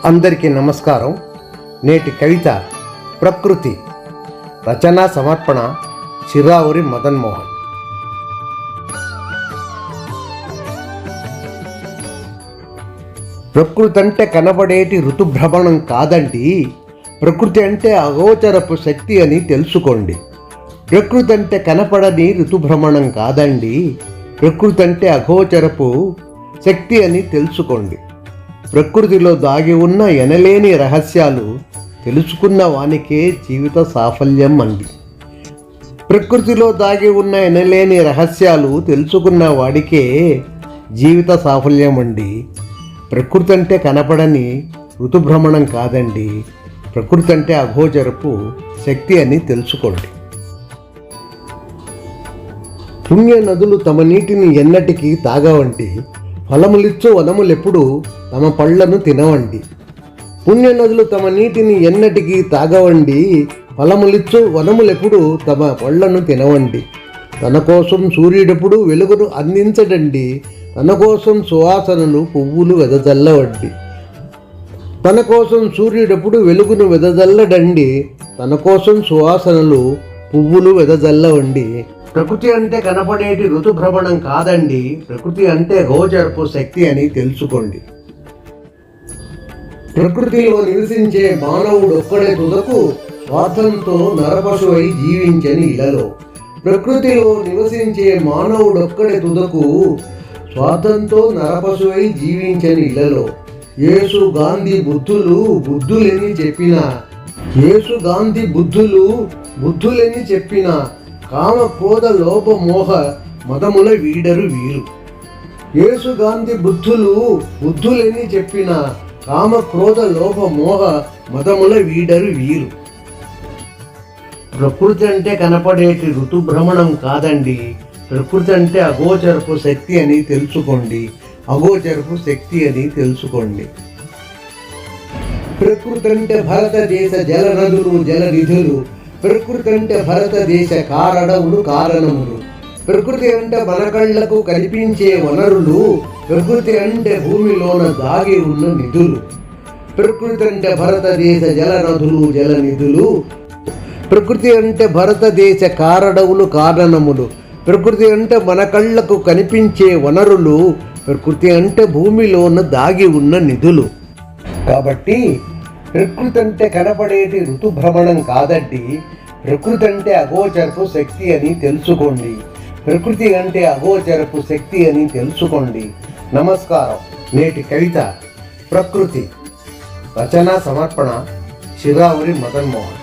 అందరికీ నమస్కారం. నేటి కవిత ప్రకృతి. రచనా సమర్పణ చిరావురి మదన్ మోహన్. ప్రకృతి అంటే కనబడేటి ఋతుభ్రమణం కాదండి. ప్రకృతి అంటే అగోచరపు శక్తి అని తెలుసుకోండి. ప్రకృతి అంటే కనపడని ఋతుభ్రమణం కాదండి. ప్రకృతి అంటే అగోచరపు శక్తి అని తెలుసుకోండి. ప్రకృతిలో దాగి ఉన్న ఎనలేని రహస్యాలు తెలుసుకున్న వానికే జీవిత సాఫల్యం అండి. ప్రకృతిలో దాగి ఉన్న ఎనలేని రహస్యాలు తెలుసుకున్న వాడికే జీవిత సాఫల్యం అండి. ప్రకృతి అంటే కనపడని ఋతుభ్రమణం కాదండి. ప్రకృతి అంటే అగోచరపు శక్తి అని తెలుసుకోండి. పుణ్య నదులు తమ నీటిని ఎన్నటికీ తాగవండి. ఫలములిచ్చు వనములెప్పుడు తమ పళ్లను తినవండి. పుణ్యనదులు తమ నీటిని ఎన్నటికీ తాగవండి. ఫలములిచ్చు వనములెప్పుడు తమ పళ్లను తినవండి. తన కోసం సూర్యుడెప్పుడు వెలుగును అందించడండి. తన కోసం సువాసనలు పువ్వులు వెదజల్లవండి. తన కోసం సూర్యుడెప్పుడు వెలుగును వెదజల్లడండి. తన కోసం సువాసనలు పువ్వులు వెదజల్లవండి. ప్రకృతి అంటే కనపడేటి ఋతుభ్రమణం కాదండి. ప్రకృతి అంటే గోచరపు శక్తి అని తెలుసుకోండి. ప్రకృతిలో నివసించే మానవుడు ఒక్కడే తుదకు స్వార్థంతో నరపశువై జీవించని ఇలలో. ప్రకృతిలో నివసించే మానవుడు ఒక్కడే తుదకు స్వార్థంతో నరపశువై జీవించని ఇలలో. యేసు గాంధీ బుద్ధులని చెప్పిన కామ క్రోధ లోభ మోహ మదముల వీడరు వీరు. యేసు గాంధీ బుద్ధులని చెప్పిన కామ క్రోధ లోభ మోహ మదముల వీడరు వీరు. ప్రకృతి అంటే కనపడేటి ఋతుభ్రమణం కాదండి. ప్రకృతి అంటే అగోచరపు శక్తి అని తెలుసుకోండి. అగోచరపు శక్తి అని తెలుసుకోండి. ప్రకృతి అంటే భారతదేశ జల నదులు జల నిధులు. ప్రకృతి అంటే భారతదేశ కారడవులు కారణములు. ప్రకృతి అంటే మన కళ్ళకు కనిపించే వనరులు. ప్రకృతి అంటే భూమిలోన దాగి ఉన్న నిధులు. ప్రకృతి అంటే భారతదేశ జల నదులు జల నిధులు. ప్రకృతి అంటే భారతదేశ కారడవులు కారణములు. ప్రకృతి అంటే మన కళ్ళకు కనిపించే వనరులు. ప్రకృతి అంటే భూమిలోన దాగి ఉన్న నిధులు. కాబట్టి ప్రకృతి అంటే కనపడేటి ఋతుభ్రమణం కాదండి. ప్రకృతి అంటే అగోచరపు శక్తి అని తెలుసుకోండి. ప్రకృతి అంటే అగోచరపు శక్తి అని తెలుసుకోండి. నమస్కారం. నేటి కవిత ప్రకృతి. రచనా సమర్పణ చిరావురి మదన్ మోహన్.